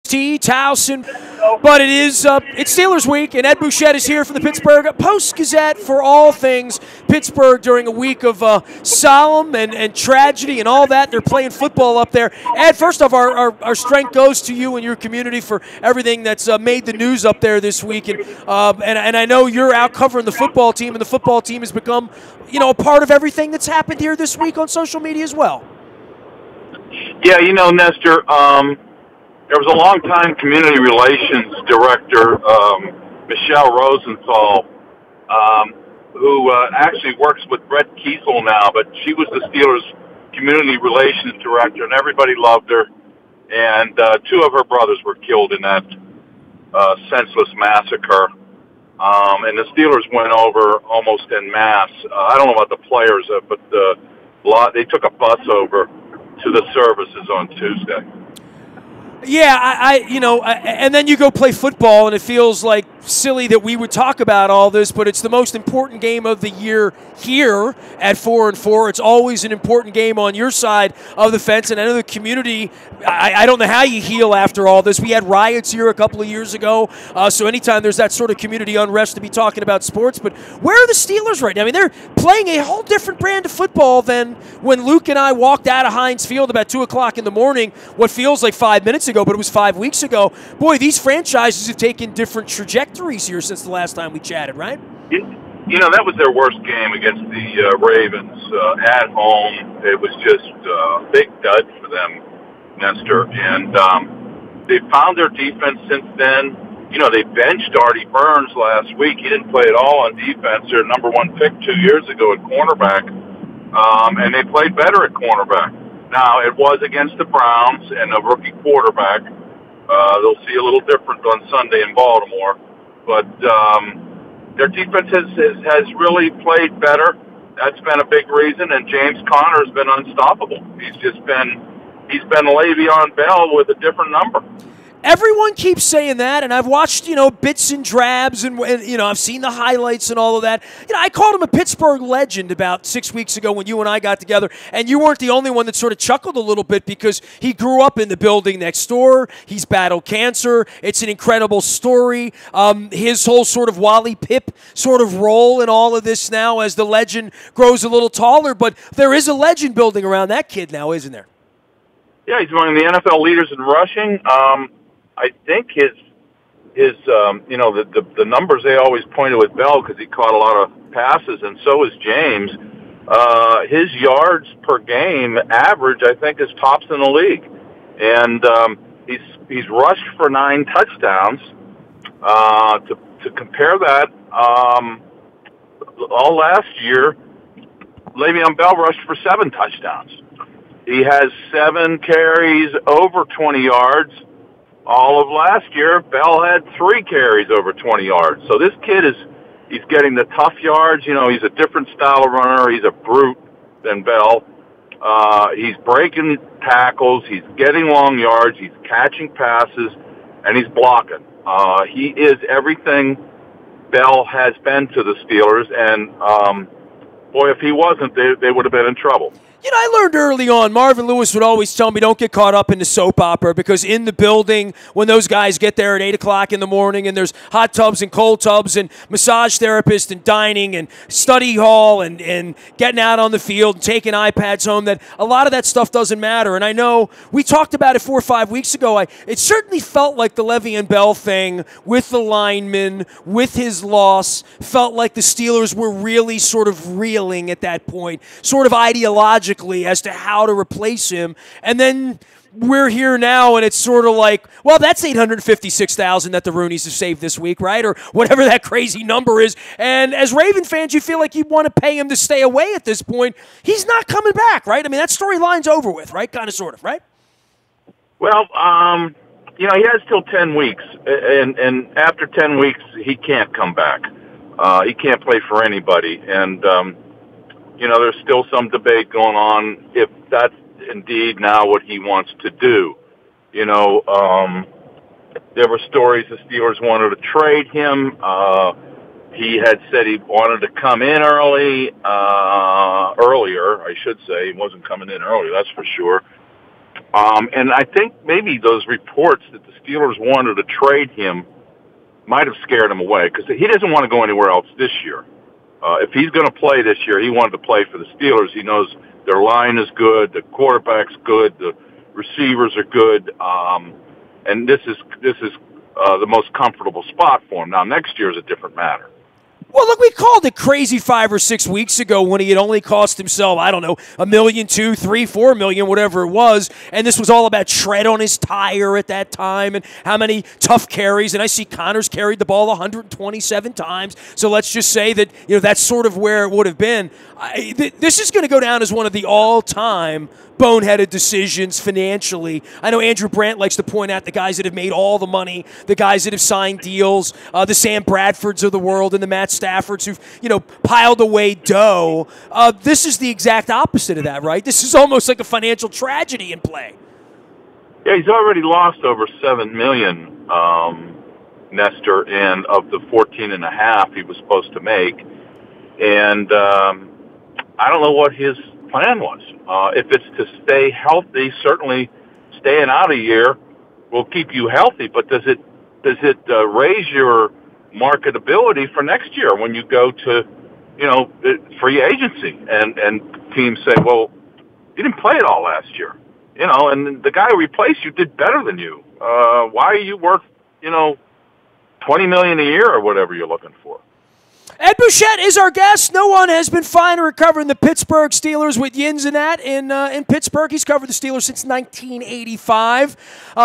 Towson, but it's Steelers week, and Ed Bouchette is here from the Pittsburgh Post-Gazette for all things Pittsburgh during a week of solemn and tragedy and all that. They're playing football up there. Ed, first off, our strength goes to you and your community for everything that's made the news up there this week, and I know you're out covering the football team, and the football team has become, a part of everything that's happened here this week on social media as well. Yeah, Nestor, there was a long-time community relations director, Michelle Rosenthal, who actually works with Brett Kiesel now, but she was the Steelers community relations director, and everybody loved her. And two of her brothers were killed in that senseless massacre. And the Steelers went over almost en masse. I don't know about the players, but they took a bus over to the services on Tuesday. Yeah, and then you go play football, and it feels like silly that we would talk about all this, but it's the most important game of the year here at 4-4. It's always an important game on your side of the fence, and I know the community, I don't know how you heal after all this. We had riots here a couple of years ago, so anytime there's that sort of community unrest to be talking about sports, but where are the Steelers right now? I mean, they're playing a whole different brand of football than when Luke and I walked out of Heinz Field about 2 o'clock in the morning, what feels like 5 minutes ago, but it was 5 weeks ago. Boy, these franchises have taken different trajectories here since the last time we chatted, right? That was their worst game against the Ravens at home. It was just a big dud for them, Nestor. And they found their defense since then. They benched Artie Burns last week. He didn't play at all on defense. Their number one pick 2 years ago at cornerback. And they played better at cornerback. Now, it was against the Browns and a rookie quarterback. They'll see a little different on Sunday in Baltimore. But their defense has really played better. That's been a big reason, and James Conner's been unstoppable. He's been Le'Veon Bell with a different number. Everyone keeps saying that, and I've watched, bits and drabs, and I've seen the highlights and all of that. I called him a Pittsburgh legend about 6 weeks ago when you and I got together, and you weren't the only one that sort of chuckled a little bit because he grew up in the building next door. He's battled cancer. It's an incredible story. His whole sort of Wally Pipp sort of role in all of this now as the legend grows a little taller, but there is a legend building around that kid now, isn't there? Yeah, he's one of the NFL leaders in rushing. I think the numbers they always pointed with Bell because he caught a lot of passes, and so is James. His yards per game average, I think, is tops in the league, and he's rushed for 9 touchdowns. To compare that, all last year, Le'Veon Bell rushed for 7 touchdowns. He has 7 carries over 20 yards. All of last year, Bell had 3 carries over 20 yards. So this kid he's getting the tough yards. He's a different style of runner. He's a brute than Bell. He's breaking tackles. He's getting long yards. He's catching passes, and he's blocking. He is everything Bell has been to the Steelers, and boy, if he wasn't, they would have been in trouble. I learned early on, Marvin Lewis would always tell me, don't get caught up in the soap opera, because in the building, when those guys get there at 8 o'clock in the morning and there's hot tubs and cold tubs and massage therapists and dining and study hall and getting out on the field and taking iPads home, that a lot of that stuff doesn't matter. And I know we talked about it 4 or 5 weeks ago. It certainly felt like the Le'Veon Bell thing with the lineman, with his loss, felt like the Steelers were really sort of reeling at that point, sort of ideologically, as to how to replace him. And then we're here now, and it's sort of like, well, that's $856,000 that the Rooneys have saved this week, right? Or whatever that crazy number is. And as Raven fans, you feel like you want to pay him to stay away at this point. He's not coming back, right? I mean, that storyline's over with, right? Kind of, sort of, right? Well, he has till 10 weeks. And after 10 weeks, he can't come back. He can't play for anybody. And, there's still some debate going on if that's indeed now what he wants to do. There were stories the Steelers wanted to trade him. He had said he wanted to come in earlier, I should say. He wasn't coming in early, that's for sure. And I think maybe those reports that the Steelers wanted to trade him might have scared him away because he doesn't want to go anywhere else this year. If he's going to play this year, he wanted to play for the Steelers. He knows their line is good, the quarterback's good, the receivers are good, and this is the most comfortable spot for him. Now, next year is a different matter. Well, look, we called it crazy 5 or 6 weeks ago when he had only cost himself, I don't know, $1 million, $2, $3, $4 million, whatever it was, and this was all about tread on his tire at that time and how many tough carries. And I see Connor's carried the ball 127 times, so let's just say that that's sort of where it would have been. This is going to go down as one of the all-time boneheaded decisions financially. I know Andrew Brandt likes to point out the guys that have made all the money, the guys that have signed deals, the Sam Bradfords of the world and the Matt Staffords who've, piled away dough. This is the exact opposite of that, right? This is almost like a financial tragedy in play. Yeah, he's already lost over $7 million, Nestor, and of the 14.5 he was supposed to make. And I don't know what his plan was. If it's to stay healthy, certainly staying out a year will keep you healthy. But does it raise your marketability for next year when you go to free agency and teams say, well, you didn't play it all last year, and the guy who replaced you did better than you. Why are you worth $20 million a year or whatever you're looking for? Ed Bouchette is our guest. No one has been finer at covering the Pittsburgh Steelers with Yins and that in Pittsburgh. He's covered the Steelers since 1985.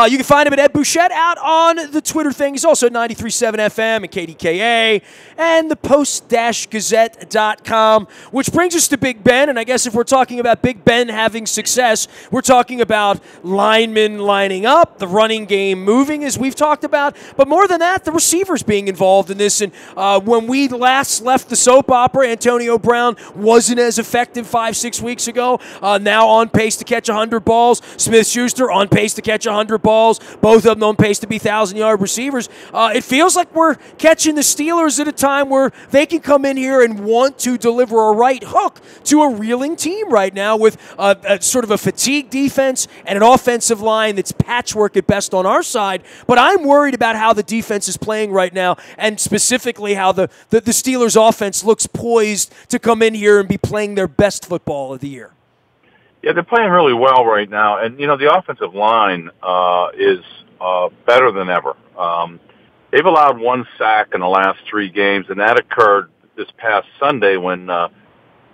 You can find him at Ed Bouchette out on the Twitter thing. He's also at 93.7 FM and KDKA and the Post-Gazette.com, which brings us to Big Ben. And I guess if we're talking about Big Ben having success, we're talking about linemen lining up, the running game moving, as we've talked about. But more than that, the receivers being involved in this. And when we last left the soap opera, Antonio Brown wasn't as effective 5-6 weeks ago. Now on pace to catch 100 balls. Smith-Schuster on pace to catch 100 balls. Both of them on pace to be 1,000-yard receivers. It feels like we're catching the Steelers at a time where they can come in here and want to deliver a right hook to a reeling team right now with a sort of a fatigued defense and an offensive line that's patchwork at best on our side. But I'm worried about how the defense is playing right now, and specifically how the Steelers offense looks poised to come in here and be playing their best football of the year. Yeah, they're playing really well right now. And, the offensive line is better than ever. They've allowed 1 sack in the last 3 games, and that occurred this past Sunday when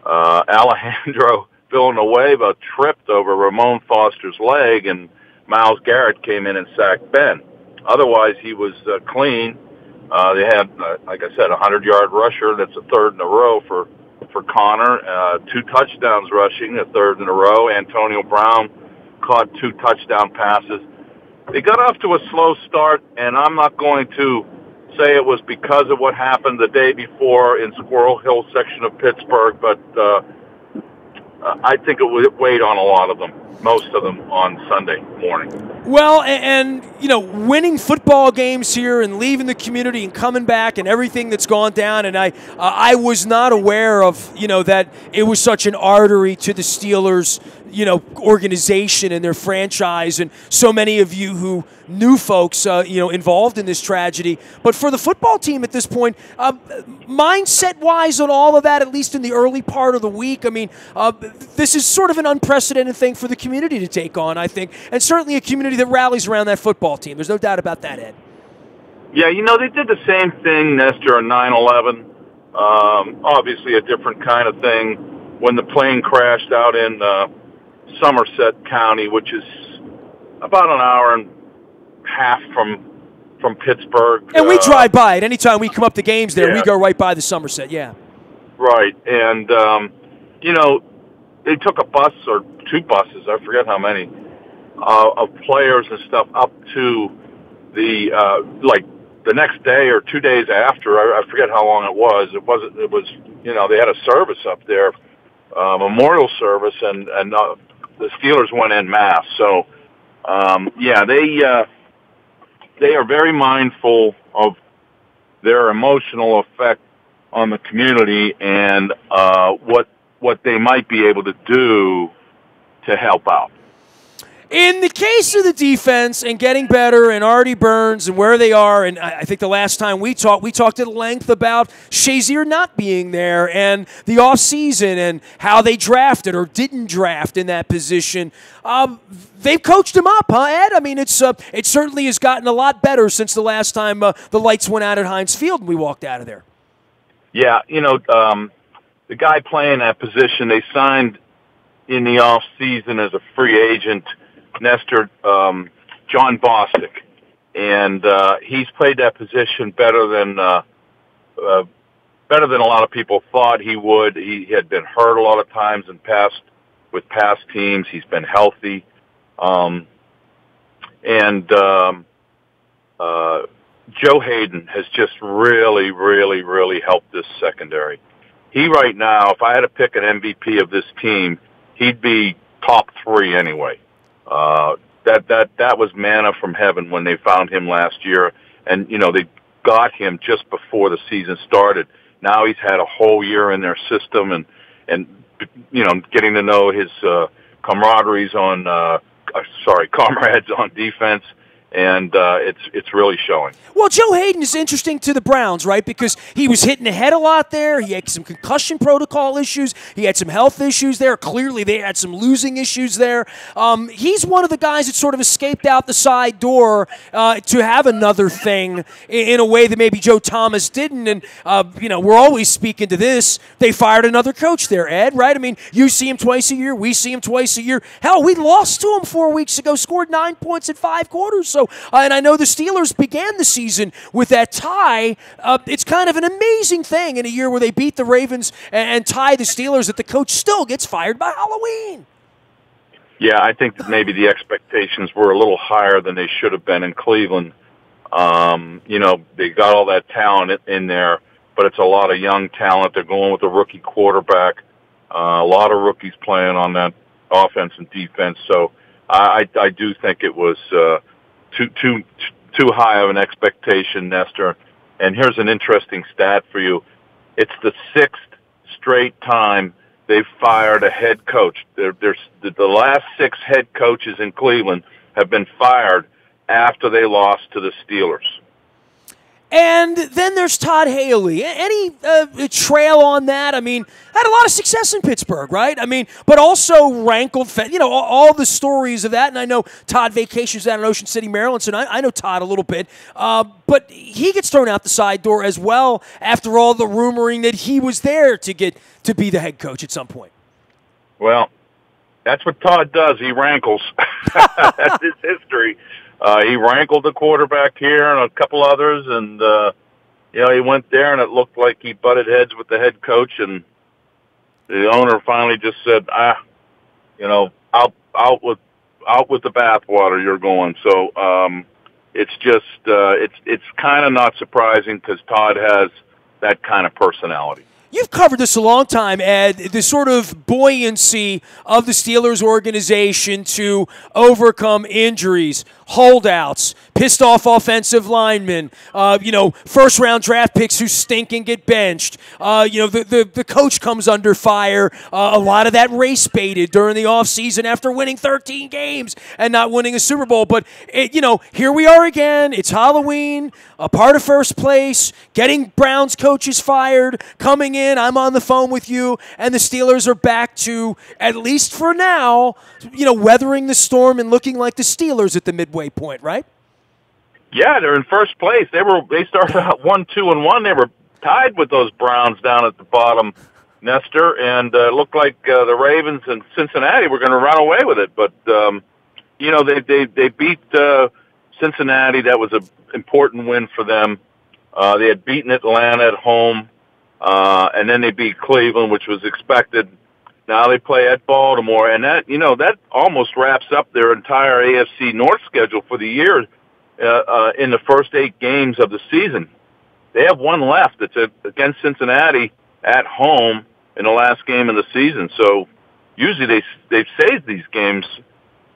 Alejandro Villanueva tripped over Ramon Foster's leg, and Myles Garrett came in and sacked Ben. Otherwise, he was clean. They had, like I said, a 100-yard rusher. That's a 3rd in a row for Connor. 2 touchdowns rushing, a 3rd in a row. Antonio Brown caught 2 touchdown passes. They got off to a slow start, and I'm not going to say it was because of what happened the day before in Squirrel Hill section of Pittsburgh, but I think it weighed on a lot of them, most of them, on Sunday morning. Well, and winning football games here and leaving the community and coming back and everything that's gone down, and I was not aware of, that it was such an artery to the Steelers, organization and their franchise, and so many of you who knew folks, involved in this tragedy. But for the football team at this point, mindset-wise on all of that, at least in the early part of the week, I mean, this is sort of an unprecedented thing for the community to take on, I think, and certainly a community that rallies around that football team. There's no doubt about that, Ed. Yeah, they did the same thing, Nestor, on 9/11. Obviously a different kind of thing when the plane crashed out in Somerset County, which is about an hour and a half from Pittsburgh. And we drive by it. Anytime we come up to games there, we go right by the Somerset, yeah. Right, and, they took a bus or 2 buses, I forget how many, of players and stuff up to the the next day or 2 days after. I forget how long it was. It was they had a service up there, memorial service, and the Steelers went en masse. So they are very mindful of their emotional effect on the community and what they might be able to do to help out. In the case of the defense and getting better and Artie Burns and where they are, and I think the last time we talked at length about Shazier not being there and the offseason and how they drafted or didn't draft in that position. They've coached him up, huh, Ed? I mean, it certainly has gotten a lot better since the last time the lights went out at Heinz Field and we walked out of there. Yeah, the guy playing that position, they signed in the off season as a free agent, Nestor, John Bostic, and he's played that position better than a lot of people thought he would. He had been hurt a lot of times with past teams. He's been healthy, and Joe Hayden has just really, really, really helped this secondary. He right now, if I had to pick an MVP of this team, he'd be top 3 anyway. That was manna from heaven when they found him last year, and they got him just before the season started. Now he's had a whole year in their system, and getting to know his comrades on defense, and it's really showing. Well, Joe Hayden is interesting to the Browns, right? Because he was hitting the head a lot there. He had some concussion protocol issues. He had some health issues there. Clearly, they had some losing issues there. He's one of the guys that sort of escaped out the side door to have another thing in a way that maybe Joe Thomas didn't. And, we're always speaking to this. They fired another coach there, Ed, right? I mean, you see him twice a year. We see him twice a year. Hell, we lost to him 4 weeks ago, scored 9 points in 5 quarters. So, and I know the Steelers began the season with that tie. It's kind of an amazing thing in a year where they beat the Ravens and tie the Steelers that the coach still gets fired by Halloween. Yeah, I think that maybe the expectations were a little higher than they should have been in Cleveland. They got all that talent in there, but it's a lot of young talent. They're going with a rookie quarterback, a lot of rookies playing on that offense and defense. So I do think it was too high of an expectation, Nestor. And here's an interesting stat for you. It's the 6th straight time they've fired a head coach. The last 6 head coaches in Cleveland have been fired after they lost to the Steelers. And then there's Todd Haley. Any trail on that? I mean, had a lot of success in Pittsburgh, right? I mean, but also rankled, all the stories of that. And I know Todd vacations down in Ocean City, Maryland, so I know Todd a little bit. But he gets thrown out the side door as well after all the rumoring that he was there to be the head coach at some point. Well, that's what Todd does. He rankles. That's his history. He rankled the quarterback here and a couple others, and he went there, and it looked like he butted heads with the head coach, and the owner finally just said, out with the bathwater, you're going. So it's just it's kind of not surprising because Todd has that kind of personality. You've covered this a long time, Ed, the sort of buoyancy of the Steelers organization to overcome injuries, holdouts, pissed off offensive linemen, first-round draft picks who stink and get benched. The coach comes under fire. A lot of that race-baited during the offseason after winning 13 games and not winning a Super Bowl. But, here we are again. It's Halloween, a part of first place, getting Browns coaches fired, coming in. I'm on the phone with you, and the Steelers are back to, at least for now, weathering the storm and looking like the Steelers at the midway point, right? Yeah, they're in first place. They started out 1-2-1. They were tied with those Browns down at the bottom, Nestor, and it looked like the Ravens and Cincinnati were going to run away with it. But they beat Cincinnati. That was an important win for them. They had beaten Atlanta at home. And then they beat Cleveland, which was expected. Now they play at Baltimore, and that almost wraps up their entire AFC North schedule for the year in the first 8 games of the season. They have one left. It's against Cincinnati at home in the last game of the season. So usually they've saved these games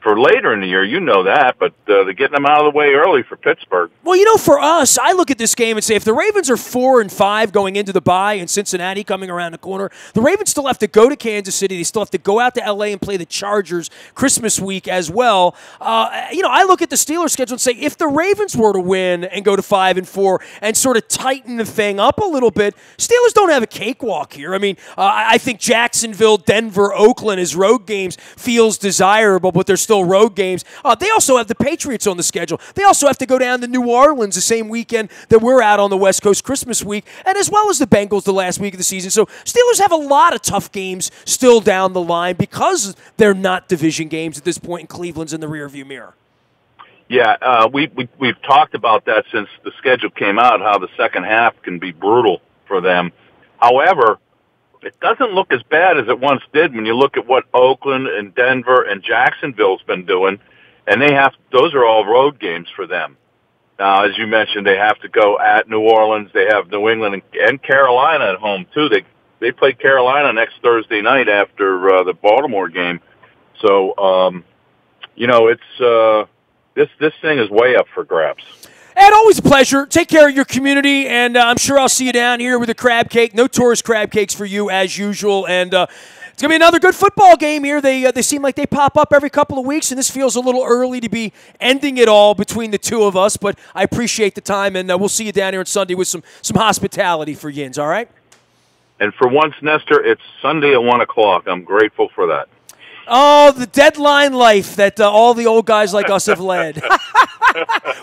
for later in the year. You know that, but they're getting them out of the way early for Pittsburgh. Well, for us, I look at this game and say if the Ravens are 4-5 going into the bye and Cincinnati coming around the corner, the Ravens still have to go to Kansas City. They still have to go out to L.A. and play the Chargers Christmas week as well. I look at the Steelers schedule and say if the Ravens were to win and go to 5-4 and sort of tighten the thing up a little bit, Steelers don't have a cakewalk here. I mean, I think Jacksonville, Denver, Oakland as road games feels desirable, but they're still road games. They also have the Patriots on the schedule. They also have to go down to New Orleans the same weekend that we're out on the West Coast Christmas week, and as well as the Bengals the last week of the season. So Steelers have a lot of tough games still down the line because they're not division games at this point, and Cleveland's in the rearview mirror. Yeah, we've talked about that since the schedule came out, how the second half can be brutal for them. However, it doesn't look as bad as it once did when you look at what Oakland and Denver and Jacksonville's been doing, and those are all road games for them. Now, as you mentioned, they have to go at New Orleans. They have New England and Carolina at home too. They play Carolina next Thursday night after the Baltimore game. So, it's this thing is way up for grabs. Ed, always a pleasure. Take care of your community, and I'm sure I'll see you down here with a crab cake. No tourist crab cakes for you, as usual. And it's going to be another good football game here. They seem like they pop up every couple of weeks, and this feels a little early to be ending it all between the two of us. But I appreciate the time, and we'll see you down here on Sunday with some hospitality for Yins, all right? And for once, Nestor, it's Sunday at 1 o'clock. I'm grateful for that. Oh, the deadline life that all the old guys like us have led.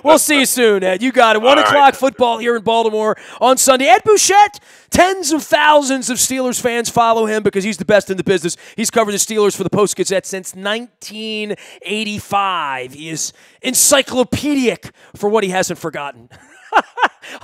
We'll see you soon, Ed. You got it. 1 o'clock football here in Baltimore on Sunday. Ed Bouchette, tens of thousands of Steelers fans follow him because he's the best in the business. He's covered the Steelers for the Post-Gazette since 1985. He is encyclopedic for what he hasn't forgotten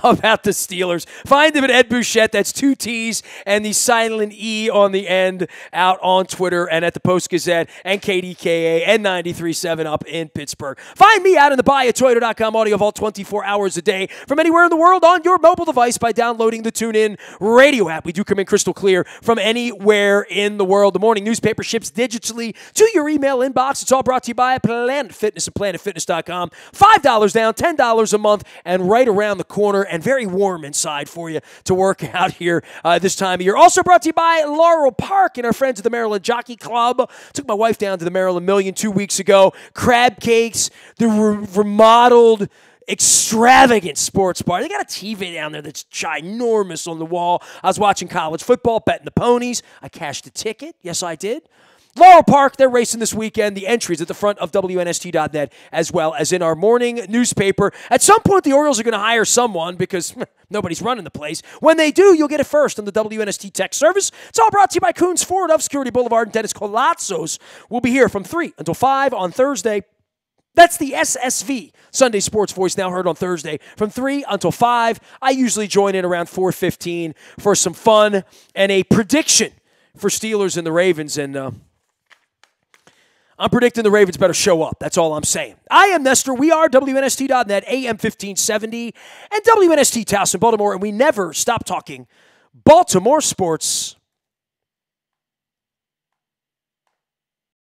about the Steelers. Find him at Ed Bouchette. That's 2 T's and the silent E on the end out on Twitter and at the Post-Gazette and KDKA and 93.7 up in Pittsburgh. Find me out in the Buy at Toyota.com audio vault 24 hours a day from anywhere in the world on your mobile device by downloading the TuneIn radio app. We do come in crystal clear from anywhere in the world. The morning newspaper ships digitally to your email inbox. It's all brought to you by Planet Fitness and PlanetFitness.com. $5 down, $10 a month, and right around the corner and very warm inside for you to work out here this time of year. Also brought to you by Laurel Park and our friends at the Maryland Jockey Club. Took my wife down to the Maryland Million 2 weeks ago. Crab cakes, the remodeled extravagant sports bar. They got a TV down there that's ginormous on the wall. I was watching college football, betting the ponies. I cashed a ticket. Yes, I did. Laurel Park, they're racing this weekend. The entries at the front of WNST.net as well as in our morning newspaper. At some point, the Orioles are going to hire someone because nobody's running the place. When they do, you'll get it first on the WNST Tech Service. It's all brought to you by Coons Ford of Security Boulevard and Dennis Colazzos. We'll be here from 3 until 5 on Thursday. That's the SSV, Sunday Sports Voice, now heard on Thursday from 3 until 5. I usually join in around 4:15 for some fun and a prediction for Steelers and the Ravens. And I'm predicting the Ravens better show up. That's all I'm saying. I am Nestor. We are WNST.net, AM 1570, and WNST Towson, Baltimore, and we never stop talking Baltimore sports.